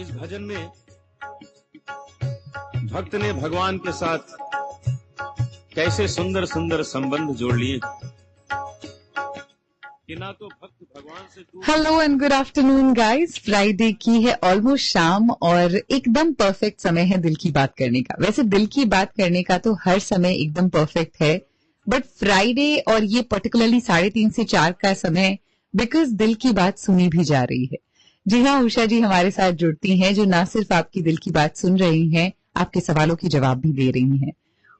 इस भजन में भक्त ने भगवान के साथ कैसे सुंदर सुंदर संबंध जोड़ लिए कि ना तो भक्त भगवान से दूर। Hello and good afternoon guys. Friday की है ऑलमोस्ट शाम और एकदम परफेक्ट समय है दिल की बात करने का। वैसे दिल की बात करने का तो हर समय एकदम परफेक्ट है, बट फ्राइडे और ये पर्टिकुलरली 3:30 से 4 का समय बिकॉज दिल की बात सुनी भी जा रही है। जी हाँ, उषा जी हमारे साथ जुड़ती हैं जो ना सिर्फ आपकी दिल की बात सुन रही हैं, आपके सवालों की जवाब भी दे रही हैं।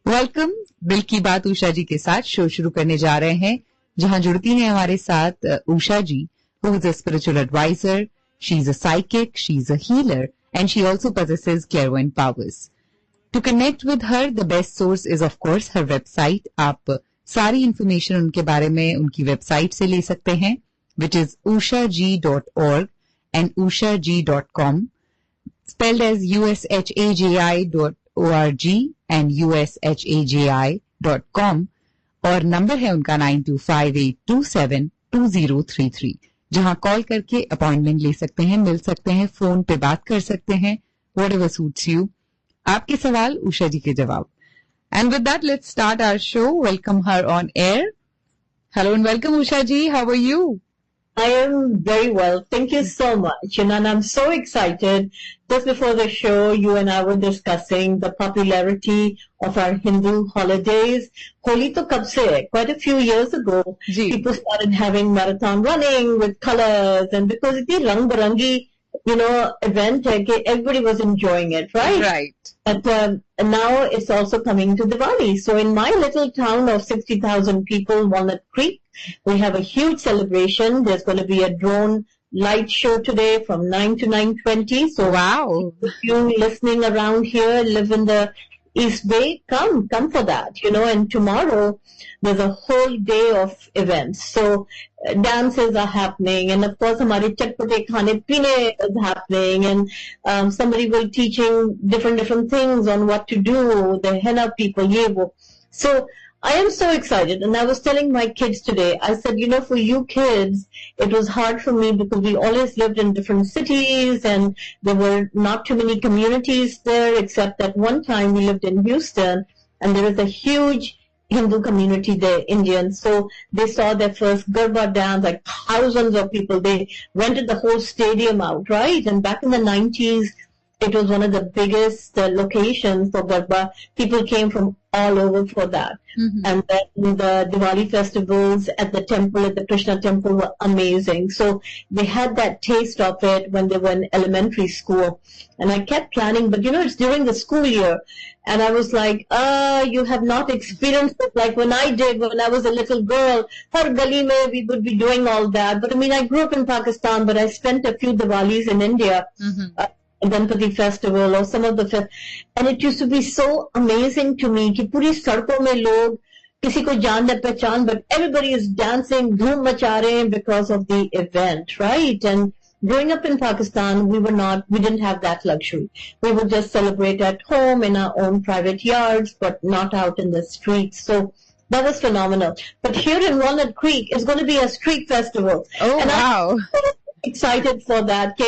वेलकम दिल की बात उषा जी के साथ शो शुरू करने जा रहे हैं, जहां जुड़ती हैं हमारे साथ Usha ji, who is a spiritual adviser, she is a psychic, she is a healer and she also possesses clairvoyant powers. To connect with her, the best source is of course her website. आप सारी information उनके बारे में उनकी website से ले सकते हैं, which is ushaji.org and ushaji.com, spelled as ushaji.org and ushaji.com, और नंबर है उनका 9258272033, जहां कॉल करके अपॉइंटमेंट ले सकते हैं, मिल सकते हैं, फोन पे बात कर सकते हैं, whatever suits you. आपके सवाल उषा जी के जवाब. And with that, let's start our show. Welcome her on air. Hello and welcome Usha ji. How are you? I am very well. Thank you so much. And I'm so excited. Just before the show, you and I were discussing the popularity of our Hindu holidays. Holi to kab se hai? Quite a few years ago, people started having marathon running with colors, and because it's a rang barangi, event, everybody was enjoying it, right? Right. But now it's also coming to Diwali. So in my little town of 60,000 people, Walnut Creek, we have a huge celebration. There's going to be a drone light show today from 9 to 9:20. So wow, if you listening around here, live in the East Bay, come for that, and tomorrow there's a whole day of events. So dances are happening, and of course hamare chatpate khane pine is happening, and somebody will teaching different things on what to do, the henna people, ye wo. So I am so excited, and I was telling my kids today, I said, for you kids, it was hard for me because we always lived in different cities and there were not too many communities there, except that one time we lived in Houston and there is a huge Hindu community there, Indians. So they saw their first Garba dance, like thousands of people. They rented the whole stadium out, right? And back in the 90s, it was one of the biggest locations for Garba. People came from all over for that. Mm-hmm. And then the Diwali festivals at the temple, at the Krishna temple, were amazing. So they had that taste of it when they were in elementary school. And I kept planning, but it's during the school year. And I was like, you have not experienced it like when I did when I was a little girl. Har gali mein we would be doing all that. But I grew up in Pakistan, but I spent a few Diwalis in India. Mm-hmm. Ganpati festival or some of the and it used to be so amazing to me कि पूरी सड़कों में लोग किसी को जान न पहचान, but everybody is dancing, धूम मचा रहे हैं because of the event, right? And growing up in Pakistan, we didn't have that luxury. We would just celebrate at home in our own private yards, but not out in the streets. So that was phenomenal. But here in Walnut Creek, it's going to be a street festival. Oh, and wow. I'm so excited for that.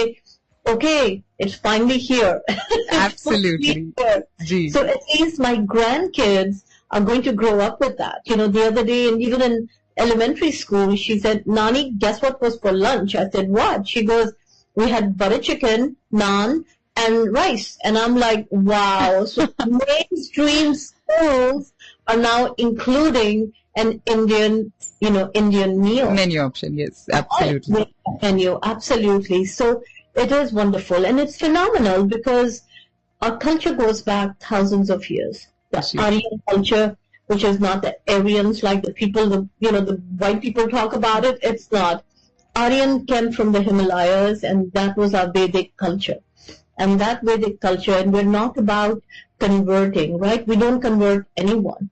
Okay, it's finally here. Absolutely. Here. So at least my grandkids are going to grow up with that. The other day, and even in elementary school, she said, Nani, guess what was for lunch? I said, what? She goes, we had butter chicken, naan, and rice. And I'm like, wow. So mainstream schools are now including an Indian meal. Menu option, yes, absolutely. Menu, absolutely. So it is wonderful, and it's phenomenal because our culture goes back thousands of years. The Aryan culture, which is not the Aryans like the people, the white people talk about it. It's not. Aryan came from the Himalayas, and that was our Vedic culture. And that Vedic culture, and we're not about converting, right? We don't convert anyone.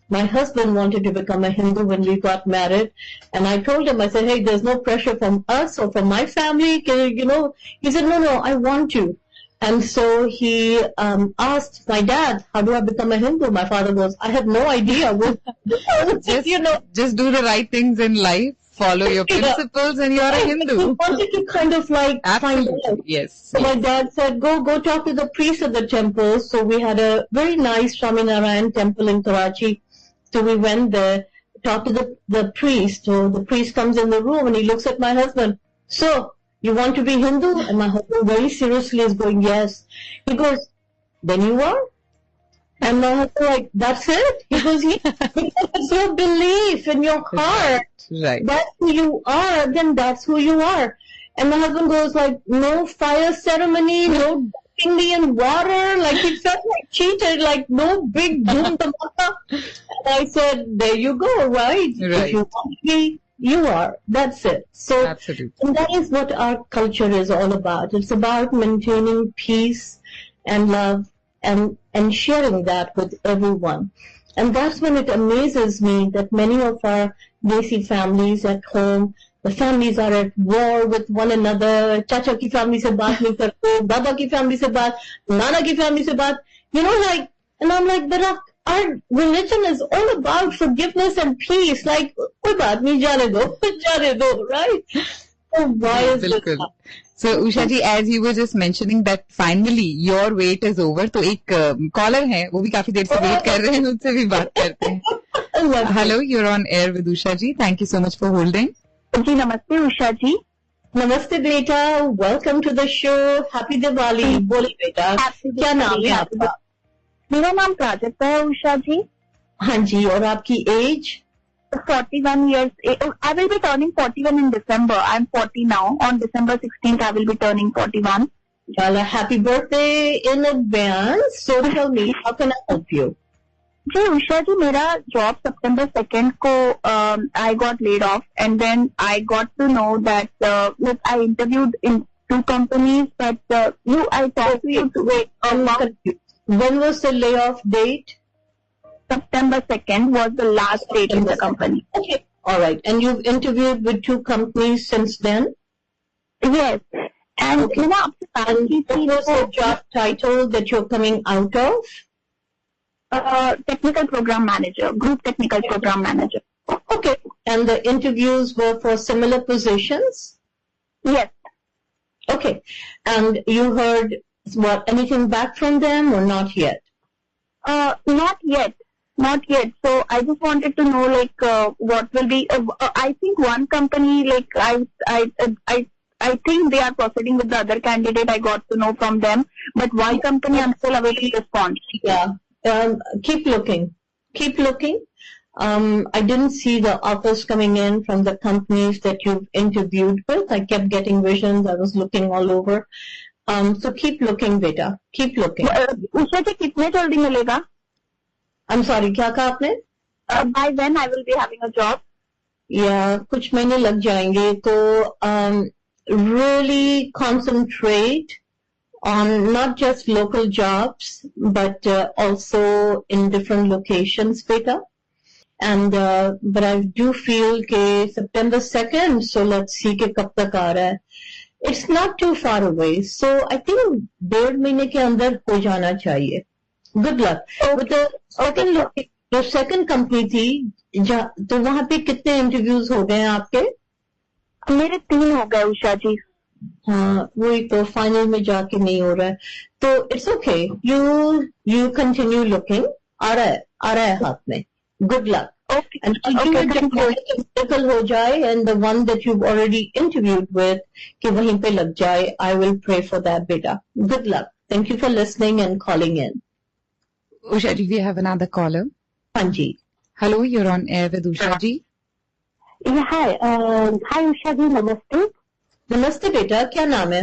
My husband wanted to become a Hindu when we got married, and I told him, I said, hey, there's no pressure from us or from my family. He said, no, I want to. And so he asked my dad, how do I become a Hindu? My father goes, I have no idea. Just do the right things in life follow your principles and you're a Hindu. He wanted to kind of like find out. Absolutely. Yes. So my dad said, go talk to the priest of the temple. So we had a very nice Swaminarayan temple in Karachi. So we went there, talked to the priest. So the priest comes in the room and he looks at my husband. So, you want to be Hindu? And my husband very seriously is going, yes. He goes, then you are? And my husband like, that's it? He goes, yeah, because it's your belief in your heart. Right. That's who you are, then that's who you are. And my husband goes like, no fire ceremony, no ducking me in water. Like he felt like cheated, like no big boom dhamaka. And I said, there you go, right? If you want to be, you are. That's it. So, absolutely. And that is what our culture is all about. It's about maintaining peace and love and sharing that with everyone. And that's when it amazes me that many of our Desi families at home, the families are at war with one another. Chacha ki family se baat nahi karte, Baba ki family se baat, Nana ki family se baat. You know, like, and I'm like, but our religion is all about forgiveness and peace. Like, koi baat nahi, jane do, right? So why is this? So Usha ji, as you were just mentioning that finally your wait is over, तो एक caller है, वो भी काफी देर से wait कर रहे हैं, उनसे भी बात करते हैं. Hello, you're on air with Usha ji. Thank you so much for holding. जी नमस्ते उषा जी. नमस्ते बेटा, welcome to the show. Happy Diwali. बोलिए बेटा, क्या नाम है आपका? मेरा नाम प्राजक्ता है उषा जी. हाँ जी, और आपकी as? 41 years. I will be turning 41 in December. I'm 40 now. On December 16th, I will be turning 41. Chala, happy birthday in advance. So tell me, how can I help you? जी उषा जी, मेरा जॉब September 2nd को I got laid off, and then I got to know that I interviewed in 2 companies, but I talked to you to wait. I'm confused. When was the layoff date? September 2nd was the last date in the company. Okay, all right. And you've interviewed with 2 companies since then? Yes. And okay. What was the job title that you're coming out of? Technical program manager, group technical program manager. Okay. And the interviews were for similar positions? Yes. Okay. And you heard anything back from them or not yet? Not yet. Not yet. So I just wanted to know, what will be. I think one company, I think they are proceeding with the other candidate. I got to know from them, but one company I'm still awaiting response. Yeah. Keep looking. Keep looking. I didn't see the offers coming in from the companies that you've interviewed with. I kept getting visions. I was looking all over. So keep looking, beta. Keep looking. उससे कितने जल्दी मिलेगा? I'm sorry, क्या कहा आपने? By when I will be having a job? Yeah, कुछ महीने लग जाएंगे. तो really concentrate on not just local jobs, but also in different locations, beta. And but I do feel कि September 2nd, so let's see कि कब तक आ रहा है. It's not too far away, so I think 1.5 महीने के अंदर हो जाना चाहिए. Good luck. With the second location, जो second company थी, तो वहाँ पे कितने interviews हो गए हैं आपके? मेरे 3 हो गए उषा जी. हाँ, वही तो फाइनल में जाके नहीं हो रहा है. तो it's okay. You continue looking. आ रहा है हाथ में. Good luck. Okay. And difficult हो जाए, and the one that you've already interviewed with, कि वहीं पे लग जाए. I will pray for that, beta. Good luck. Thank you for listening and calling in. Usha ji, we have another caller. हाँ जी. Hello, you're on air with Usha ji. Yeah, hi. Hi Usha ji, नमस्ते. नमस्ते बेटा, क्या नाम है?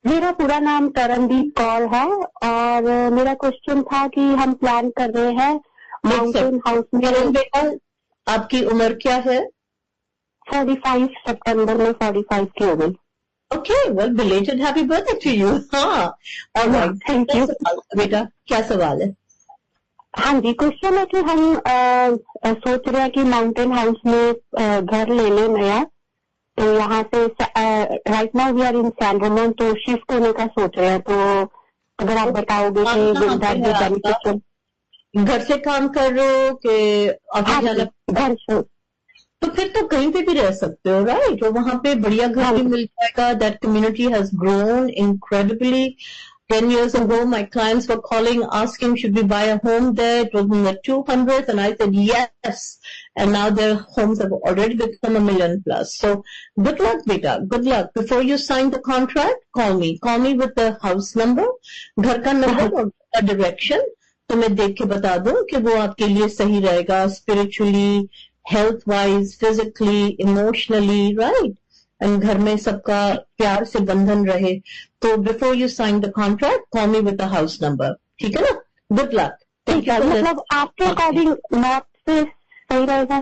मेरा पूरा नाम तरनदीप कौर है, और मेरा क्वेश्चन था कि हम प्लान कर रहे हैं माउंटेन हाउस में. बेटा, आपकी उम्र क्या है? 45 सितंबर में 45 की हो गई. Okay, well, belated happy birthday to you. हाँ, all right. Thank you. बेटा, क्या सवाल है? हाँ जी, क्वेश्चन है कि हम सोच रहे हैं कि माउंटेन हाउस में घर ले लें नया. तो यहाँ से right now we are in सैंडरमन, तो शिफ्ट होने का सोच रहे हैं. तो अगर आप बताओगे कि घर से काम कर रहे हो कि ऑफिस जाना? घर से. तो फिर तो कहीं पे भी रह सकते हो, राइट? और वहां पे बढ़िया घर भी मिल जाएगा. That community has grown incredibly. 10 years ago, my clients were calling, asking, should we buy a home there? It was in the 200s, and I said yes. And now their homes have already become $1 million plus. So, good luck, beta. Good luck. Before you sign the contract, call me. Call me with the house number, घर का number और the direction. तो मैं देख के बता दूं कि वो आपके लिए सही रहेगा, spiritually, health-wise, physically, emotionally, right? And घर में सबका प्यार से बंधन रहे. तो before you sign the contract, call me with the house number. ठीक है ना? Good luck. Thank you. मतलब आपके अकॉर्डिंग नॉर्थ से सही रहेगा?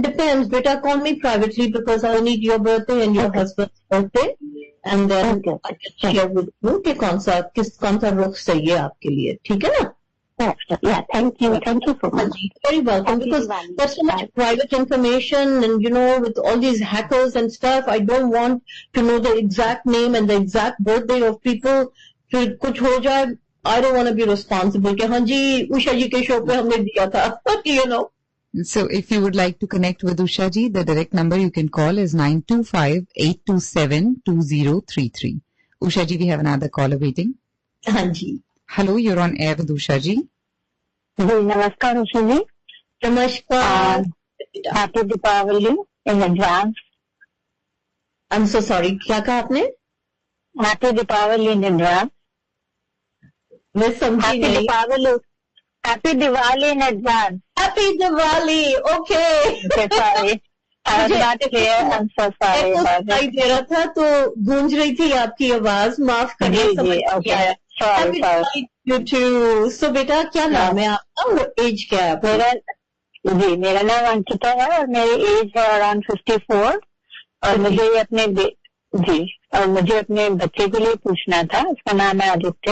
Depends. Beta, call me privately because I need your birthday and your husband's birthday, and then Okay. I can share with you कि कौन सा रुख सही है आपके लिए. ठीक है ना? Yeah, thank you so much. Very welcome. Thank you, Because Shivani. there's so much private information, and with all these hackers and stuff, I don't want to know the exact name and the exact birthday of people. फिर कुछ हो जाए, I don't want to be responsible कि हाँ जी उषा जी के show पे हमने दिया था. So if you would like to connect with Usha ji, the direct number you can call is 925-827-2033. Usha ji, we have another caller waiting. हाँ जी. Hello, you're on air with Usha ji. जी नमस्कार उषा जी. नमस्कार. Happy Deepavali in advance. I'm so sorry. क्या कहा आपने? Happy Deepavali in advance. मैं समझी happy नहीं. Deepavali. Happy Diwali in advance. Happy Diwali. Okay. Sorry. I was not clear. I'm so sorry Echo about सुनाई it. दे रहा था तो गूंज रही थी आपकी आवाज. माफ जी करिए. समझ जी नहीं आया. Okay sorry Happy sorry. Diwali to you too. So बेटा क्या नाम है आपका और एज क्या है आपका? मेरा नाम अंकिता है और मेरी एज है अराउंड 54 और मुझे अपने बच्चे के लिए पूछना था. उसका नाम है आदित्य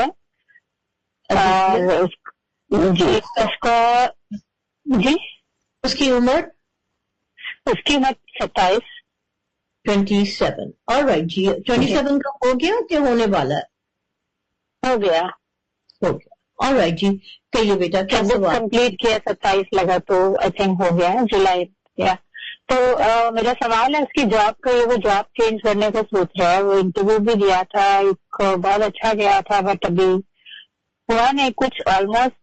और उसकी उम्र 27. 27. ऑलराइट जी. 27 का हो गया क्या होने वाला है? हो गया. ऑलराइट जी. कहिए बेटा क्या सवाल? कंप्लीट किया 27 लगा तो आई थिंक हो गया जुलाई. तो मेरा सवाल है उसकी जॉब का. वो जॉब चेंज करने का सोच रहा है. वो इंटरव्यू भी दिया था, एक बहुत अच्छा गया था बट अभी हुआ नहीं कुछ. ऑलमोस्ट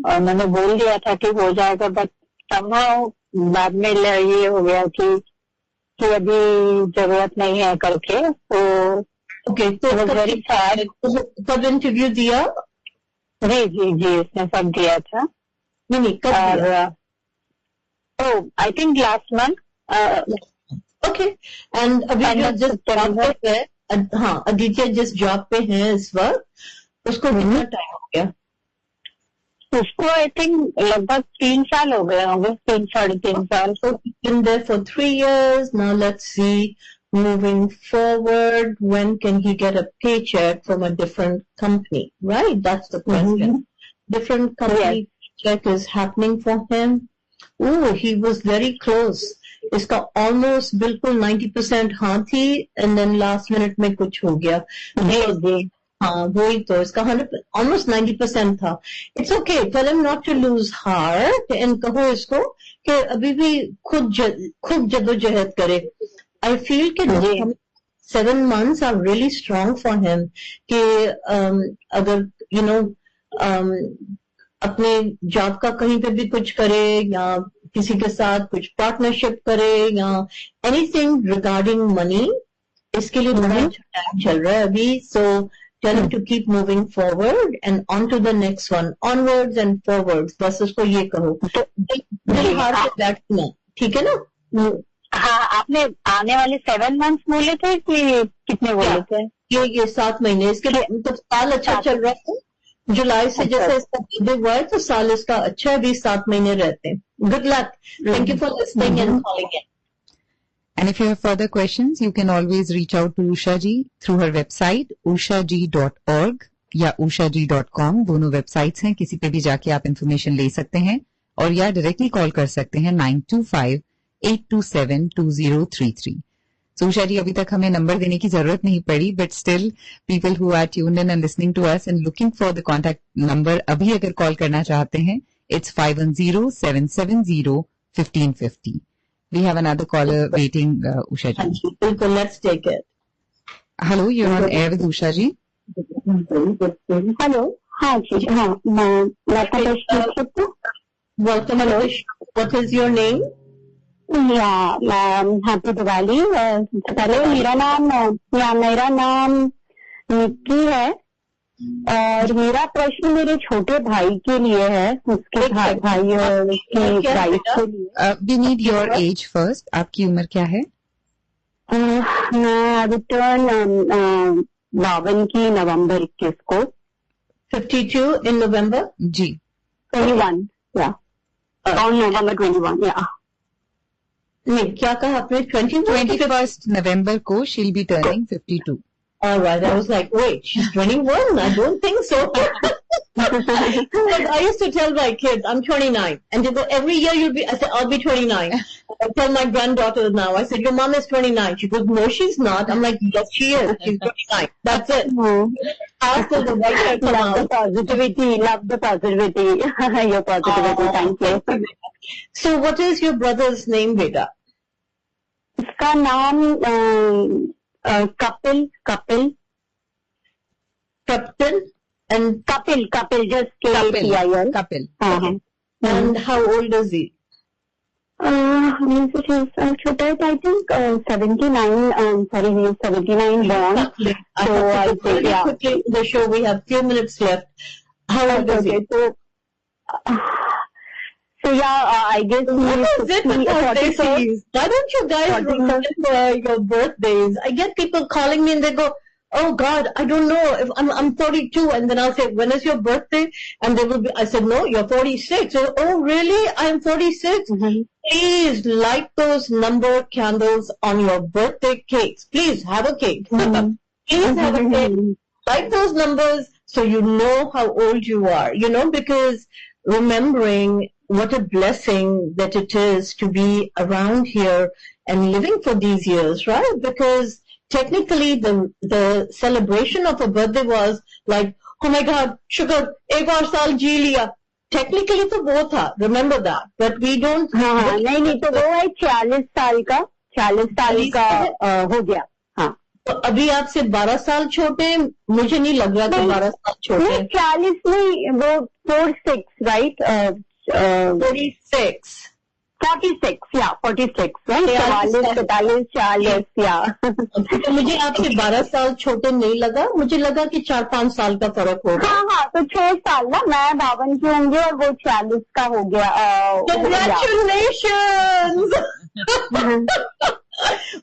मैंने बोल दिया था कि हो जाएगा बट समहाउ बाद में ये हो गया कि अभी जरूरत नहीं है करके. तो ओके. तो वेरी सैड. कब इंटरव्यू दिया? जी उसने सब दिया था. नहीं कब दिया? I think last month. Okay. And अभी जो जिस जॉब पे है, हाँ आदित्य जिस जॉब पे है इस वक्त उसको कितना टाइम हो गया? उसको आई थिंक लगभग 3 साल हो गए होंगे. 3-3.5 साल. So he's been there for 3 years. Now let's see, moving forward, when can he get a paycheck from a different company? Right? That's the question. Different company paycheck is happening for him. Oh, he was very close. इसका almost बिल्कुल 90% हाँ थी and then last minute में कुछ हो गया. हाँ वही तो. इसका 100 almost 90% था. It's okay. Tell him not to lose heart and कहो इसको कि अभी भी खुद जदोजहद करे. I feel कि 7 months are really strong for him. कि अगर अपने जॉब का कहीं पे भी कुछ करे या किसी के साथ कुछ पार्टनरशिप करे या एनीथिंग रिगार्डिंग मनी, इसके लिए बड़ा अच्छा टाइम चल रहा है अभी. सो tell him to keep moving forward and on to the next one, onwards and forwards. बस उसको ये कहो. दिल हार के बैठना. ठीक है ना? हाँ. आपने आने वाले 7 months बोले थे कि कितने बोले थे? ये 7 महीने. इसके मतलब साल अच्छा चल रहा है. जुलाई से जैसे इसका बर्थडे हुआ है तो साल इसका अच्छा है. 7 महीने रहते हैं. Good luck. Thank you for listening and calling in. And if you have further questions, you can always reach out to Usha ji through her website ushaji.org या ushaji.com. दोनों वेबसाइट्स हैं. किसी पे भी जाके आप इन्फॉर्मेशन ले सकते हैं और या डायरेक्टली कॉल कर सकते हैं 925-827-2033. So Usha ji, अभी तक हमें नंबर देने की जरूरत नहीं पड़ी, but still people who are tuned in and listening to us and looking for the contact number, अभी अगर कॉल करना चाहते हैं, it's 510-770-1550. We have another caller waiting, Usha हाँ ji. जी, बिल्कुल, let's take it. Hello, you're on air with Usha ji. Hello, हाँ जी, हाँ, मैं आपका प्रश्न पूछ सकती हूँ? Welcome to the show. What is your name? या हैप्पी दिवाली। सबसे पहले मेरा नाम निक्की है और मेरा प्रश्न मेरे छोटे भाई के लिए है, उसके भाई की वाइफ के लिए। We need your age first. आपकी उम्र क्या है? मैं रिटर्न 52 की नवंबर 21 को। 52 in November? जी. 21, या on November 21, या। नहीं, क्या कहा आपने? 21st November को she'll be turning 52. All right. I was like, wait, she's 21? I don't think so. I used to tell my kids, I'm 29. And they go, every year you'll be, I said, I'll be 29. I tell my granddaughter now, I said, your mom is 29. She goes, no, she's not. I'm like, yes, she is. She's 29. That's it. How does the white hair come Love the out? positivity, your positivity, thank you. So what is your brother's name, beta? उसका नाम Kapil And just KPIL. Kapil. हाँ। and how old is he? छोटा है, I think 79. Sorry, he is 79 born. So I think, yeah. Quickly in the show, we have few minutes left. How old is he? So yeah, I guess What is it with birthdays? Why don't you guys 40. remember your birthdays? I get people calling me and they go, oh God, I don't know if I'm 42, and then I'll say, when is your birthday? And they will be, I said, no, you're 46. So, oh really? I'm 46. Please light those number candles on your birthday cakes. Please have a cake. Please have a cake. Light those numbers so you know how old you are, because remembering what a blessing that it is to be around here and living for these years, right? Because technically the celebration of a birthday was like, oh my God, sugar, ek aur saal ji liya. Technically तो वो था, remember that, but we don't. हाँ, नहीं तो वो है 40 साल का हो गया। हाँ, तो अभी आपसे 12 साल छोटे हैं, मुझे नहीं लग रहा कि 12 साल छोटे हैं। 40 नहीं, वो 46, right? 46, yeah, 46, right? 44, 45, 40, yeah. तो मुझे आपसे 12 साल छोटे नहीं लगा, मुझे लगा कि 4-5 साल का फर्क होगा। हाँ, तो 6 साल ना, मैं 52 की होंगी और वो 40 का हो गया। Congratulations!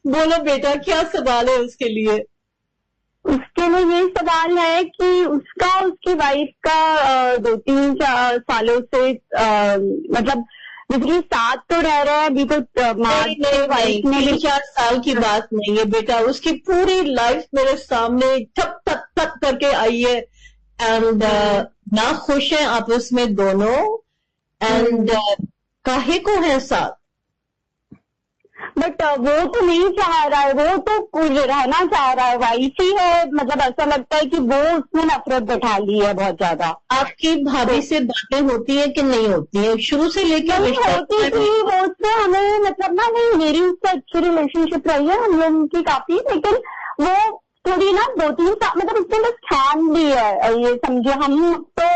बोलो बेटा, क्या सवाल है उसके लिए? उसके लिए ये सवाल है कि उसकी वाइफ का 2-3 सालों से मतलब बेसिकली साथ तो रह रहा है अभी तो वाइफ ने 3-4 साल की बात नहीं है बेटा, उसकी पूरी लाइफ मेरे सामने ठप ठप ठप करके आई है एंड ना खुश हैं आपस में दोनों एंड काहे को है साथ। बट वो तो नहीं चाह रहा है, वो तो रहना चाह रहा है, वाइफ ही है, मतलब ऐसा लगता है कि वो उसने नफरत बैठा ली है बहुत ज्यादा। आपकी भाभी से बातें होती है कि नहीं होती है? शुरू से लेकर होती थी वो उससे हमें मतलब ना, नहीं मेरी उससे अच्छी रिलेशनशिप रही है हम लोगों की काफी, लेकिन वो थोड़ी ना 2-3 साल मतलब उसने बस ठान ली है, ये समझे हम तो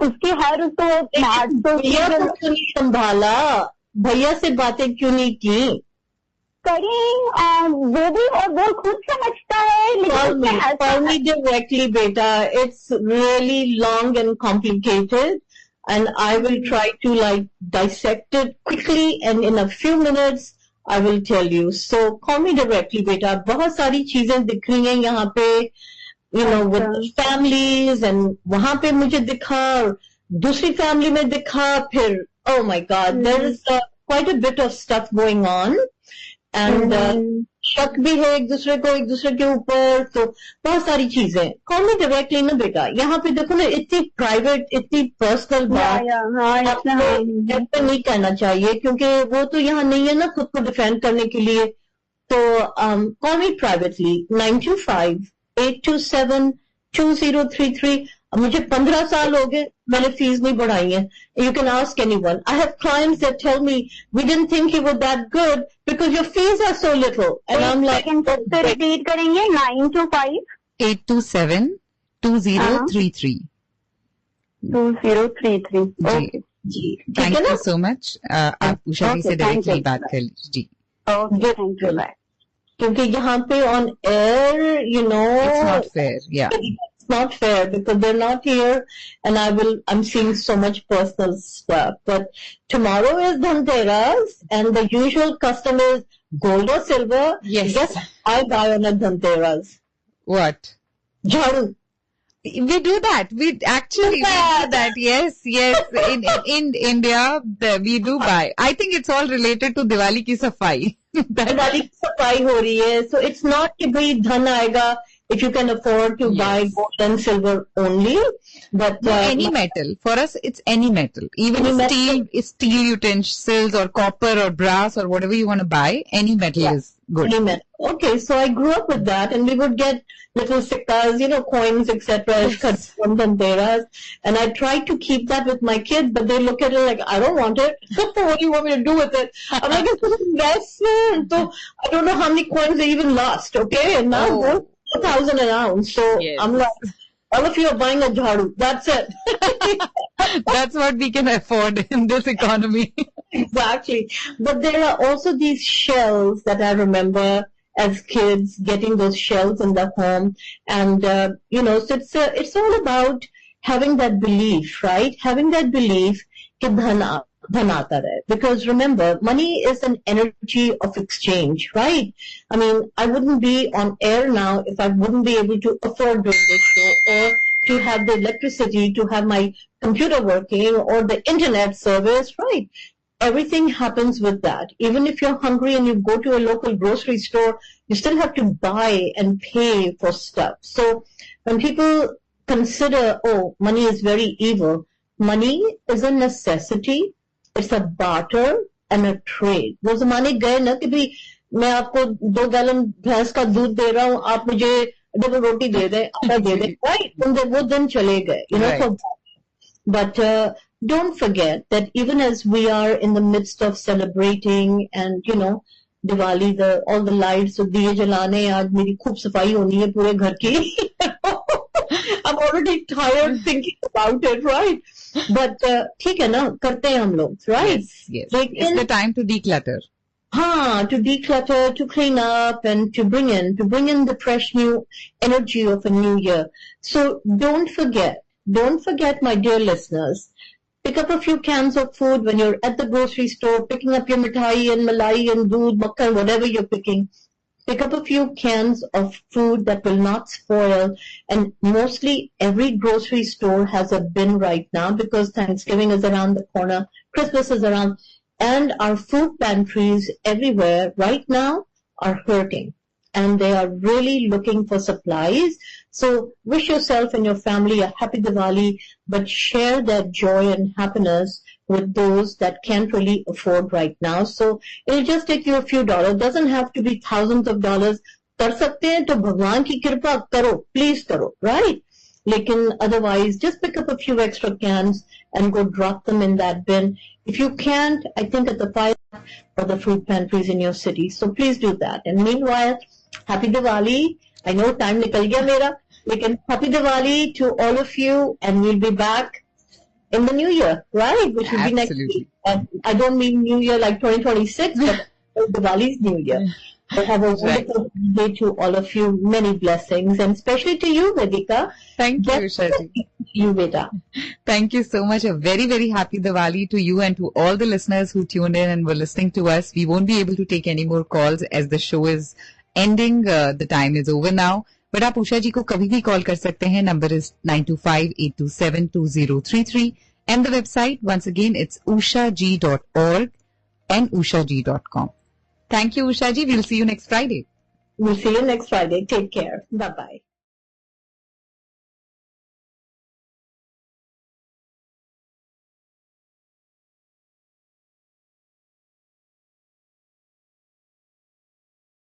उसकी हर तो भैया को क्यों नहीं संभाला, भैया से बातें क्यों नहीं की? करें वो भी, और वो खुद समझता है। Call me directly, beta. It's really long and complicated, and I will try to dissect it quickly, and in a few minutes I will tell you. So call me directly, beta. बहुत सारी चीजें दिख रही हैं यहाँ पे, with families, and वहाँ पे मुझे दिखा, दूसरी family में दिखा, फिर oh my God, there is quite a bit of stuff going on. And शक भी है एक दूसरे के ऊपर, तो बहुत सारी चीजें। कॉल मी डायरेक्टली ना बेटा, यहाँ पे देखो ना, इतनी प्राइवेट इतनी पर्सनल बात आपको नहीं करना चाहिए, क्योंकि वो तो यहाँ नहीं है ना खुद को डिफेंड करने के लिए। तो कॉल मी प्राइवेटली 925-827-2033। अब मुझे 15 साल हो गए, मैंने फीस नहीं बढ़ाई है. You can ask anyone. I have clients that tell me, we didn't think you were that good because your fees are so little. And I'm like, तो रिपीट करेंगे 925 827-2033. 2033. ओके जी, ठीक थैंक है ना? You so much. आप उषा जी से Okay, thank directly you. बात कर लीजिए जी. Okay thank you. बाय. क्योंकि यहाँ पे on air, you know, It's not fair. Yeah. it's not fair because they're not here, and I'm seeing so much personal stuff. But tomorrow is Dhanteras, and the usual custom is gold or silver. Yes. Yes, I buy on a Dhanteras. What? Jharu. We do that. We actually we do that. Yes, yes. In India, we do buy. I think it's all related to Diwali ki safai. Diwali की सफाई हो रही है, so it's not कि भाई धन आएगा if you can afford to buy Yes. gold and silver only, but No, any metal. For us, it's any metal. Even Any steel utensils or copper or brass or whatever you want to buy, any metal Yeah. is good. Amen. Okay, so I grew up with that, and we would get little sikkas, you know, coins, etc. Yes. from Dhanteras, and I tried to keep that with my kids, but they look at it like, I don't want it. What do you want me to do with it? I'm like, it's an investment. So I don't know how many coins they even lost. Okay, and now Oh. gold 1,000 an ounce. So Yes. I'm like, all of you are buying a jharu. That's it. That's what we can afford in this economy. Exactly. But there are also these shells that I remember as kids getting those shells in the home. And, you know, so it's all about having that belief, right? Having that belief कि धन आता रहे. Because remember, money is an energy of exchange, right? I mean, I wouldn't be on air now if I wouldn't be able to afford doing this show, or to have the electricity, to have my computer working, or the internet service, right? Everything happens with that. Even if you're hungry and you go to a local grocery store, you still have to buy and pay for stuff. So when people consider, oh, money is very evil, money is a necessity, it's a barter and a trade. वो ज़माने गए ना कि भाई मैं आपको 2 gallon भैंस का दूध दे रहा हूँ, आप मुझे डबल रोटी दे दें, आटा दे दें, right? वो दिन चले गए, you know. Right. But don't forget that even as we are in the midst of celebrating and, you know, Diwali, all the lights, so diye jalane, aaj meri khub safai honi hai pure ghar ki. I'm already tired thinking about it, right? But ठीक है ना, करते हैं हम लोग, right? Yes, yes. लेकिन It's the time to declutter. हाँ, to declutter, to clean up, and to bring in the fresh new energy of a new year. So don't forget, my dear listeners, pick up a few cans of food when you're at the grocery store, picking up your mithai and malai and doodh, makkan, whatever you're picking. Pick up a few cans of food that will not spoil, and mostly every grocery store has a bin right now because Thanksgiving is around the corner, Christmas is around, and our food pantries everywhere right now are hurting, and they are really looking for supplies. So wish yourself and your family a happy Diwali, but share that joy and happiness with those that can't really afford right now. So it'll just take you a few dollars. Doesn't have to be thousands of dollars. कर सकते हैं तो भगवान की कृपा करो, please करो, right? Lekin otherwise, just pick up a few extra cans and go drop them in that bin. If you can't, I think at the 5 or the food pantries in your city. So please do that. And meanwhile, happy Diwali. I know time nikal gaya mera, lekin happy Diwali to all of you, and we'll be back in the new year, right? Which will be next Absolutely. week. And I don't mean new year like 2026, but Diwali's new year. So have a wonderful day to all of you. Many blessings, and especially to you, Vedika. Thank you, Usha ji. You, Veda. Thank you so much. A very, very happy Diwali to you and to all the listeners who tuned in and were listening to us. We won't be able to take any more calls as the show is ending. The time is over now. But आप उषा जी को कभी भी call कर सकते हैं. Number is 925-827-2033. And the website, once again, it's ushag.org and ushag.com. Thank you, Usha ji. We'll see you next Friday. We'll see you next Friday. Take care. Bye-bye.